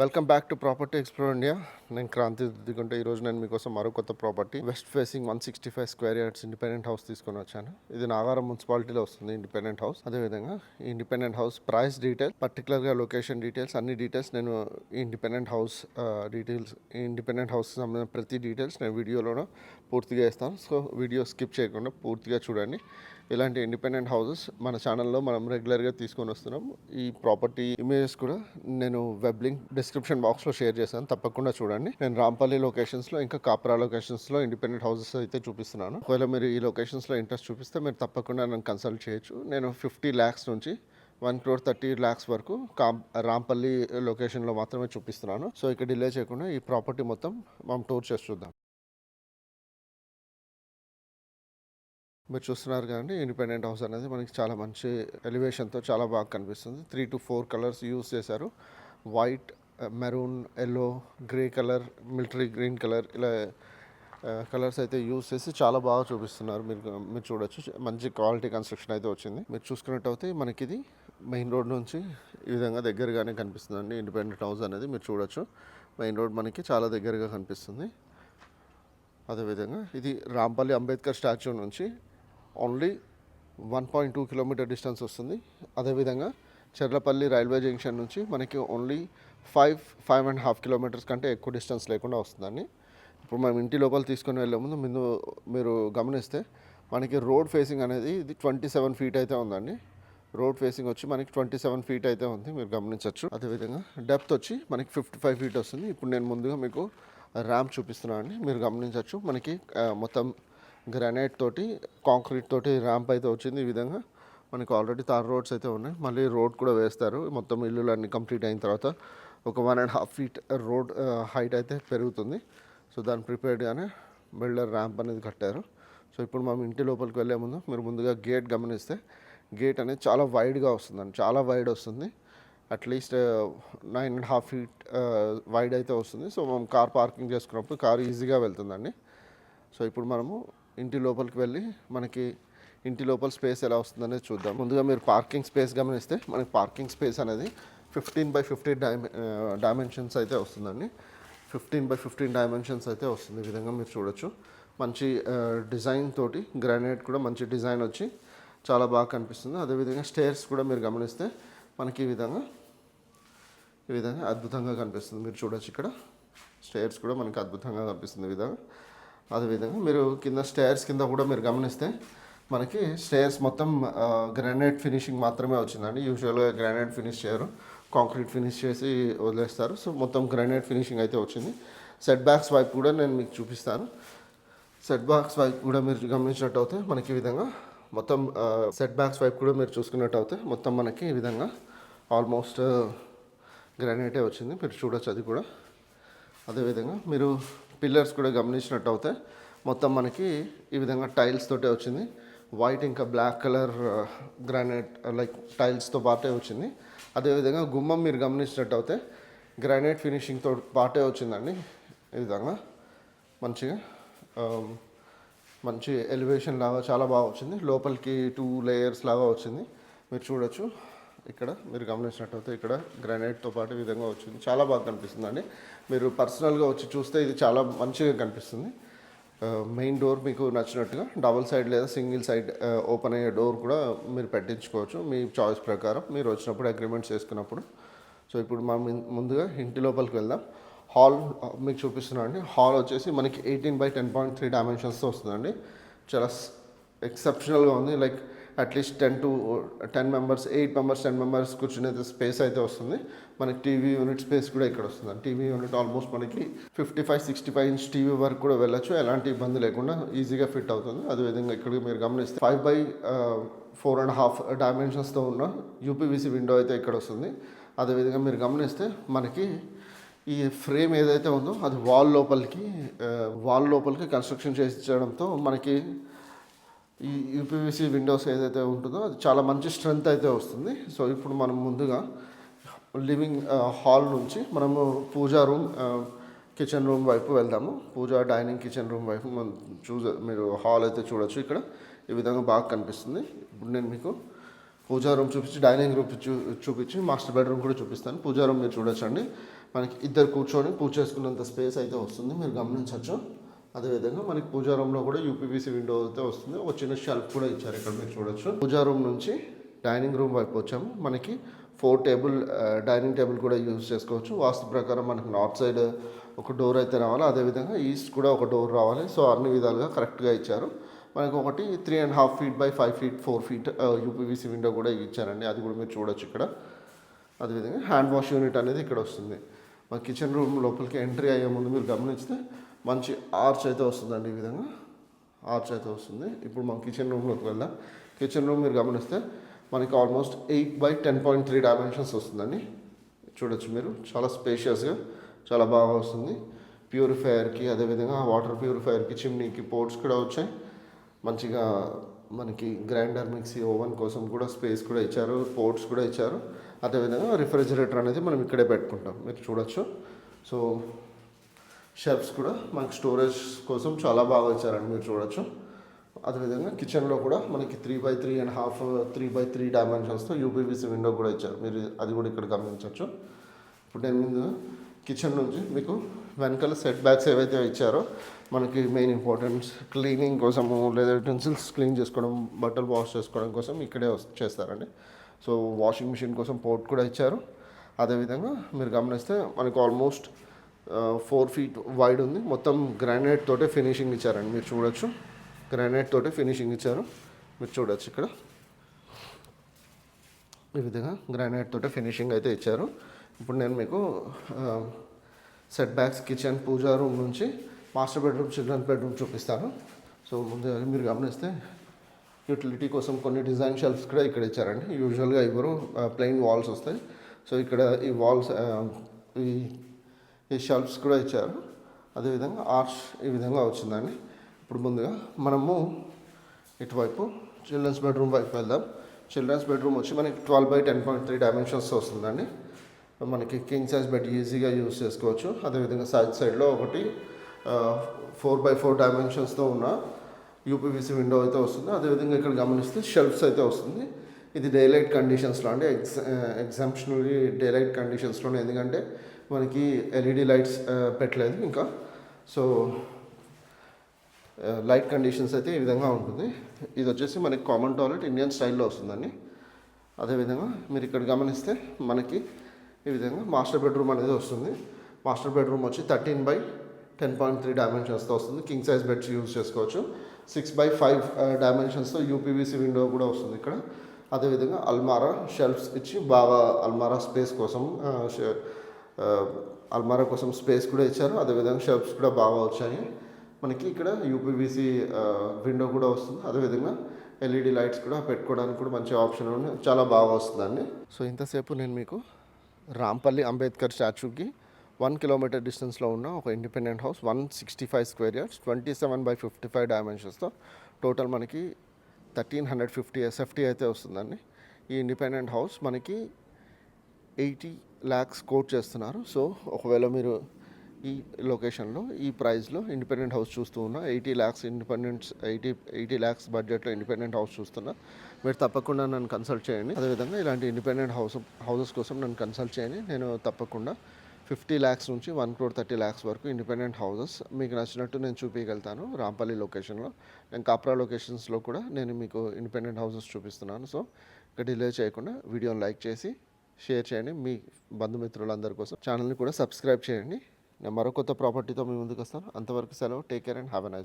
Welcome back to property explore India. నేను క్రాంతి దిగుంటే ఈరోజు నేను మీకోసం మరో కొత్త property west facing 165 square yards independent house తీసుకొని వచ్చాను. ఇది నాగారం మున్సిపాలిటీలో వస్తుంది ఇండిపెండెంట్ హౌస్. అదేవిధంగా ఈ ఇండిపెండెంట్ హౌస్ ప్రైస్ డీటెయిల్, పర్టికులర్గా లొకేషన్ డీటెయిల్స్, అన్ని డీటెయిల్స్ నేను ఈ ఇండిపెండెంట్ హౌస్ డీటెయిల్స్, ఈ ఇండిపెండెంట్ హౌస్ సంబంధించిన ప్రతి డీటెయిల్స్ నేను వీడియోలో పూర్తిగా ఇస్తాను. సో వీడియో స్కిప్ చేయకుండా పూర్తిగా చూడండి. ఇలాంటి ఇండిపెండెంట్ హౌసెస్ మన ఛానల్లో మనం రెగ్యులర్గా తీసుకొని వస్తున్నాం. ఈ ప్రాపర్టీ ఇమేజెస్ కూడా నేను వెబ్ లింక్ డిస్క్రిప్షన్ బాక్స్లో షేర్ చేశాను, తప్పకుండా చూడండి. నేను రాంపల్లి లొకేషన్స్లో ఇంకా కాప్రా లొకేషన్స్లో ఇండిపెండెంట్ హౌసెస్ అయితే చూపిస్తున్నాను. ఒకవేళ మీరు ఈ లొకేషన్స్లో ఇంట్రెస్ట్ చూపిస్తే మీరు తప్పకుండా నన్ను కన్సల్ట్ చేయొచ్చు. నేను 50 lakhs నుంచి 1,30,00,000 వరకు రాంపల్లి లొకేషన్లో మాత్రమే చూపిస్తున్నాను. సో ఇక్కడ డిలే చేయకుండా ఈ ప్రాపర్టీ మొత్తం మనం టూర్ చేసి చూద్దాం. మీరు చూస్తున్నారు కానీ ఇండిపెండెంట్ హౌస్ అనేది మనకి చాలా మంచి ఎలివేషన్తో చాలా బాగా కనిపిస్తుంది. 3 to 4 కలర్స్ యూజ్ చేశారు. White, maroon, yellow, grey colour, military green colour, ఇలా కలర్స్ అయితే యూజ్ చేసి చాలా బాగా చూపిస్తున్నారు. మీరు చూడొచ్చు, మంచి క్వాలిటీ కన్స్ట్రక్షన్ అయితే వచ్చింది. మీరు చూసుకున్నట్టయితే మనకి ఇది మెయిన్ రోడ్ నుంచి ఈ విధంగా దగ్గరగానే కనిపిస్తుందండి. ఇండిపెండెంట్ హౌస్ అనేది మీరు చూడొచ్చు, మెయిన్ రోడ్ మనకి చాలా దగ్గరగా కనిపిస్తుంది. అదేవిధంగా ఇది రాంపల్లి అంబేద్కర్ స్టాచ్యూ నుంచి ఓన్లీ 1.2 కిలోమీటర్ డిస్టెన్స్ వస్తుంది. అదేవిధంగా చెర్లపల్లి రైల్వే జంక్షన్ నుంచి మనకి ఓన్లీ 5.5 కిలోమీటర్స్ కంటే ఎక్కువ డిస్టెన్స్ లేకుండా వస్తుందండి. ఇప్పుడు మనం ఇంటి లోపల తీసుకొని వెళ్ళే ముందు మీరు గమనిస్తే మనకి రోడ్ ఫేసింగ్ అనేది ఇది 27 feet అయితే ఉందండి. రోడ్ ఫేసింగ్ వచ్చి మనకి 27 feet అయితే ఉంది, మీరు గమనించవచ్చు. అదేవిధంగా డెప్త్ వచ్చి మనకి 55 feet వస్తుంది. ఇప్పుడు నేను ముందుగా మీకు ర్యాంప్ చూపిస్తున్నాను అండి, మీరు గమనించవచ్చు. మనకి మొత్తం గ్రానైట్ తోటి, కాంక్రీట్ తోటి ర్యాంప్ అయితే వచ్చింది. ఈ విధంగా మనకు ఆల్రెడీ తార్ రోడ్స్ అయితే ఉన్నాయి, మళ్ళీ రోడ్ కూడా వేస్తారు. మొత్తం ఇల్లులు అన్నీ కంప్లీట్ అయిన తర్వాత ఒక 1.5 feet రోడ్ హైట్ అయితే పెరుగుతుంది. సో దాన్ని ప్రిపేర్డ్గానే బిల్డర్ ర్యాంప్ అనేది కట్టారు. సో ఇప్పుడు మనం ఇంటి లోపలికి వెళ్ళే ముందు మీరు ముందుగా గేట్ గమనిస్తే గేట్ అనేది చాలా వైడ్గా వస్తుందండి, చాలా వైడ్ వస్తుంది. అట్లీస్ట్ 9.5 feet వైడ్ అయితే వస్తుంది. సో మనం కార్ పార్కింగ్ చేసుకున్నప్పుడు కార్ ఈజీగా వెళ్తుందండి. సో ఇప్పుడు మనము ఇంటి లోపలికి వెళ్ళి మనకి ఇంటి లోపల స్పేస్ ఎలా వస్తుందనేది చూద్దాం. ముందుగా మీరు పార్కింగ్ స్పేస్ గమనిస్తే మనకి పార్కింగ్ స్పేస్ అనేది 15x15 డైమెన్షన్స్ అయితే వస్తుందండి. 15x15 డైమెన్షన్స్ అయితే వస్తుంది. ఈ విధంగా మీరు చూడొచ్చు. మంచి డిజైన్ తోటి గ్రానైట్ కూడా మంచి డిజైన్ వచ్చి చాలా బాగా కనిపిస్తుంది. అదేవిధంగా స్టేర్స్ కూడా మీరు గమనిస్తే మనకి ఈ విధంగా అద్భుతంగా కనిపిస్తుంది. మీరు చూడొచ్చు, ఇక్కడ స్టేర్స్ కూడా మనకి అద్భుతంగా కనిపిస్తుంది ఈ విధంగా. అదేవిధంగా మీరు కింద స్టేర్స్ కింద కూడా మీరు గమనిస్తే మనకి స్టేర్స్ మొత్తం గ్రానైట్ ఫినిషింగ్ మాత్రమే వచ్చిందండి. యూజువల్గా గ్రానైట్ ఫినిష్ చేయరు, కాంక్రీట్ ఫినిష్ చేసి వదిలేస్తారు. సో మొత్తం గ్రానైట్ ఫినిషింగ్ అయితే వచ్చింది. సెట్ బ్యాక్స్ వైపు కూడా నేను మీకు చూపిస్తాను. సెట్ బ్యాక్స్ వైపు కూడా మీరు గమనించినట్టు అయితే మనకి ఈ విధంగా మొత్తం సెట్ బ్యాక్స్ వైపు కూడా మీరు చూసుకున్నట్టు అయితే మొత్తం మనకి ఈ విధంగా ఆల్మోస్ట్ గ్రానైటే వచ్చింది, మీరు చూడొచ్చు అది కూడా. అదేవిధంగా మీరు పిల్లర్స్ కూడా గమనించినట్టు అయితే మొత్తం మనకి ఈ విధంగా టైల్స్ తోటే వచ్చింది. వైట్ ఇంకా బ్లాక్ కలర్ గ్రానైట్ లైక్ టైల్స్తో పాటే వచ్చింది. అదేవిధంగా గుమ్మం మీరు గమనించినట్టు అయితే గ్రానైట్ ఫినిషింగ్తో పాటే వచ్చిందండి. ఈ విధంగా మంచిగా మంచి ఎలివేషన్ లాగా చాలా బాగా వచ్చింది. లోపలికి 2 layers లాగా వచ్చింది, మీరు చూడొచ్చు. ఇక్కడ మీరు గమనించినట్టయితే ఇక్కడ గ్రానైట్తో పాటు ఈ విధంగా వచ్చింది, చాలా బాగా కనిపిస్తుంది అండి. మీరు పర్సనల్గా వచ్చి చూస్తే ఇది చాలా మంచిగా కనిపిస్తుంది. మెయిన్ డోర్ మీకు నచ్చినట్టుగా డబుల్ సైడ్ లేదా సింగిల్ సైడ్ ఓపెన్ అయ్యే డోర్ కూడా మీరు పెట్టించుకోవచ్చు మీ చాయిస్ ప్రకారం, మీరు వచ్చినప్పుడు అగ్రిమెంట్స్ చేసుకున్నప్పుడు. సో ఇప్పుడు మనం ముందుగా ఇంటి లోపలికి వెళ్దాం. హాల్ మీకు చూపిస్తున్నాను అండి. హాల్ వచ్చేసి మనకి 18x10.3 డైమెన్షన్స్తో వస్తుందండి. చాలా ఎక్సెప్షనల్గా ఉంది. Like at least 10 members, 8 members, 10 members కూర్చునే స్పేస్ అయితే వస్తుంది. మనకి టీవీ యూనిట్ స్పేస్ కూడా ఇక్కడ వస్తుంది. టీవీ యూనిట్ ఆల్మోస్ట్ మనకి 55-65 inch టీవీ వరకు కూడా వెళ్ళచ్చు, ఎలాంటి ఇబ్బంది లేకుండా ఈజీగా ఫిట్ అవుతుంది. అదేవిధంగా ఇక్కడ మీరు గమనిస్తే 5x4.5 డైమెన్షన్స్తో ఉన్న యూపీవీసీ విండో అయితే ఇక్కడ వస్తుంది. అదేవిధంగా మీరు గమనిస్తే మనకి ఈ ఫ్రేమ్ ఏదైతే ఉందో అది వాల్ లోపలికి కన్స్ట్రక్షన్ చేయించడంతో మనకి ఈ యూపీవీసీ విండోస్ ఏదైతే ఉంటుందో అది చాలా మంచి స్ట్రెంగ్త్ అయితే వస్తుంది. సో ఇప్పుడు మనం ముందుగా లివింగ్ హాల్ నుంచి మనము పూజా రూమ్, కిచెన్ రూమ్ వైపు వెళ్దాము. పూజా డైనింగ్ కిచెన్ రూమ్ వైపు మనం మీరు హాల్ అయితే చూడొచ్చు. ఇక్కడ ఈ విధంగా బాగా కనిపిస్తుంది. ఇప్పుడు నేను మీకు పూజా రూమ్ చూపించి, డైనింగ్ రూమ్ చూపించి, మాస్టర్ బెడ్రూమ్ కూడా చూపిస్తాను. పూజా రూమ్ మీరు చూడొచ్చండి. మనకి ఇద్దరు కూర్చొని పూజ చేసుకున్నంత స్పేస్ అయితే వస్తుంది, మీరు గమనించవచ్చు. అదేవిధంగా మనకి పూజా రూమ్లో కూడా యూపీవీసీ విండో అయితే వస్తుంది. ఒక చిన్న షెల్ఫ్ కూడా ఇచ్చారు ఇక్కడ మీరు చూడొచ్చు. పూజా రూమ్ నుంచి డైనింగ్ రూమ్ వైపు వచ్చాము. మనకి 4 టేబుల్ డైనింగ్ టేబుల్ కూడా యూజ్ చేసుకోవచ్చు. వాస్తు ప్రకారం మనకి నార్త్ సైడ్ ఒక డోర్ అయితే రావాలి, అదేవిధంగా ఈస్ట్ కూడా ఒక డోర్ రావాలి. సో అన్ని విధాలుగా కరెక్ట్గా ఇచ్చారు. మనకు ఒకటి 3.5 feet by 5 feet 4 feet UPVC window కూడా ఇచ్చారండి, అది కూడా మీరు చూడొచ్చు ఇక్కడ. అదేవిధంగా హ్యాండ్ వాష్ యూనిట్ అనేది ఇక్కడ వస్తుంది. మన కిచెన్ రూమ్ లోపలికి ఎంట్రీ అయ్యే ముందు మీరు గమనిస్తే మంచి ఆర్చ్ అయితే వస్తుందండి, ఈ విధంగా ఆర్చ్ అయితే వస్తుంది. ఇప్పుడు మనం కిచెన్ రూమ్లోకి వెళ్దాం. కిచెన్ రూమ్ మీరు గమనిస్తే మనకి ఆల్మోస్ట్ 8 by 10.3 డైమెన్షన్స్ వస్తుందండి, చూడొచ్చు మీరు. చాలా స్పేషియస్గా చాలా బాగా వస్తుంది. ప్యూరిఫైయర్కి, అదేవిధంగా వాటర్ ప్యూరిఫైయర్కి, చిమ్నీకి పోర్ట్స్ కూడా వచ్చాయి. మంచిగా మనకి గ్రైండర్, మిక్సీ, ఓవెన్ కోసం కూడా స్పేస్ కూడా ఇచ్చారు, పోర్ట్స్ కూడా ఇచ్చారు. అదేవిధంగా రిఫ్రిజిరేటర్ అనేది మనం ఇక్కడే పెట్టుకుంటాం, మీరు చూడొచ్చు. సో షెల్ఫ్స్ కూడా మనకి స్టోరేజ్ కోసం చాలా బాగా ఇచ్చారండి, మీరు చూడొచ్చు. అదేవిధంగా కిచెన్లో కూడా మనకి 3x3.5 3x3 డైమెన్షన్స్తో యూపీవీసీ విండో కూడా ఇచ్చారు, మీరు అది కూడా ఇక్కడ గమనించవచ్చు. ఇప్పుడు నేను ముందు కిచెన్ నుంచి మీకు వెనకాల సెట్ బ్యాక్స్ ఏవైతే ఇచ్చారో మనకి మెయిన్ ఇంపార్టెన్స్ క్లీనింగ్ కోసము, లేదా యుటెన్సిల్స్ క్లీన్ చేసుకోవడం, బట్టలు వాష్ చేసుకోవడం కోసం ఇక్కడే చేస్తారండి. సో వాషింగ్ మిషన్ కోసం పోర్ట్ కూడా ఇచ్చారు. అదేవిధంగా మీరు గమనిస్తే మనకు ఆల్మోస్ట్ 4 feet వైడ్ ఉంది. మొత్తం గ్రానైట్ తోటే ఫినిషింగ్ ఇచ్చారండి, మీరు చూడొచ్చు. గ్రానైట్ తోటే ఫినిషింగ్ ఇచ్చారు, మీరు చూడొచ్చు ఇక్కడ. ఈ విధంగా గ్రానైట్ తోటే ఫినిషింగ్ అయితే ఇచ్చారు. ఇప్పుడు నేను మీకు సెట్ బ్యాక్స్ కిచెన్ పూజా రూమ్ నుంచి మాస్టర్ బెడ్రూమ్, చిల్డ్రన్ బెడ్రూమ్ చూపిస్తాను. సో ముందుగా మీరు గమనిస్తే యూటిలిటీ కోసం కొన్ని డిజైన్ షెల్ఫ్స్ కూడా ఇక్కడ ఇచ్చారండి. యూజువల్గా ఇవ్వరు, ప్లెయిన్ వాల్స్ వస్తాయి. సో ఇక్కడ ఈ వాల్స్ ఈ షెల్ఫ్స్ కూడా ఇచ్చారు. అదేవిధంగా ఆర్చ్ ఈ విధంగా వచ్చిందండి. ఇప్పుడు ముందుగా మనము ఇటువైపు చిల్డ్రన్స్ బెడ్రూమ్ వైపు వెళ్దాం. చిల్డ్రన్స్ బెడ్రూమ్ వచ్చి మనకి 12 by 10.3 డైమెన్షన్స్ వస్తుందండి. మనకి కింగ్ సైజ్ బెడ్ ఈజీగా యూజ్ చేసుకోవచ్చు. అదేవిధంగా సైడ్లో ఒకటి 4 by 4 డైమెన్షన్స్తో ఉన్న యూపీవీసీ విండో అయితే వస్తుంది. అదేవిధంగా ఇక్కడ గమనిస్తే షెల్ఫ్స్ అయితే వస్తుంది. ఇది డేలైట్ కండిషన్స్లో అంటే ఎగ్జాంప్షనరీ డేలైట్ కండిషన్స్లోనే, ఎందుకంటే మనకి ఎల్ఈడి లైట్స్ పెట్టలేదు ఇంకా. సో లైట్ కండిషన్స్ అయితే ఈ విధంగా ఉంటుంది. ఇది వచ్చేసి మనకి కామన్ టాయిలెట్ ఇండియన్ స్టైల్లో వస్తుందండి. అదేవిధంగా మీరు ఇక్కడ గమనిస్తే మనకి ఈ విధంగా మాస్టర్ బెడ్రూమ్ అనేది వస్తుంది. మాస్టర్ బెడ్రూమ్ వచ్చి 13 by 10.3 డైమెన్షన్స్తో వస్తుంది. కింగ్ సైజ్ బెడ్స్ యూజ్ చేసుకోవచ్చు. 6 by 5 డైమెన్షన్స్తో యూపీవీసీ విండో కూడా వస్తుంది ఇక్కడ. అదేవిధంగా అల్మారా షెల్ఫ్స్ ఇచ్చి బాగా అల్మారా స్పేస్ కోసం అల్మారా కోసం స్పేస్ కూడా ఇచ్చారు. అదేవిధంగా షెల్ఫ్స్ కూడా బాగా వచ్చాయి. మనకి ఇక్కడ యూపీవీసీ విండో కూడా వస్తుంది. అదేవిధంగా ఎల్ఈడి లైట్స్ కూడా పెట్టుకోవడానికి కూడా మంచి ఆప్షన్ ఉంది, చాలా బాగా వస్తుందండి. సో ఇంతసేపు నేను మీకు రాంపల్లి అంబేద్కర్ స్టాచ్యూకి 1 kilometer డిస్టెన్స్లో ఉన్న ఒక independent house, 165 square yards, 27 by 55 డైమెన్షన్స్తో టోటల్ మనకి 1350 SFT అయితే వస్తుందండి. ఈ ఇండిపెండెంట్ హౌస్ మనకి 80 lakhs కోట్ చేస్తున్నారు. సో ఒకవేళ మీరు ఈ లొకేషన్లో ఈ ప్రైస్లో ఇండిపెండెంట్ హౌస్ చూస్తూ ఉన్నా 80 lakhs 80 lakhs బడ్జెట్లో ఇండిపెండెంట్ హౌస్ చూస్తున్నా, మీరు తప్పకుండా నన్ను కన్సల్ట్ చేయండి. అదేవిధంగా ఇలాంటి ఇండిపెండెంట్ హౌసెస్ కోసం నన్ను కన్సల్ట్ చేయండి. నేను తప్పకుండా 50 lakhs నుంచి 1.30 crore వరకు ఇండిపెండెంట్ హౌసెస్ మీకు నచ్చినట్టు నేను చూపించగలుగుతాను. రాంపల్లి లొకేషన్లో, నేను కాప్రా లొకేషన్స్లో కూడా నేను మీకు ఇండిపెండెంట్ హౌసెస్ చూపిస్తున్నాను. సో ఇక డిలే చేయకుండా వీడియోని లైక్ చేసి షేర్ చేయండి మీ బంధుమిత్రులందరి కోసం. ఛానల్ని కూడా సబ్స్క్రైబ్ చేయండి. నేను మరో కొత్త ప్రాపర్టీతో మీ ముందుకు వస్తాను. అంతవరకు సెలవు. Take care and have a nice day.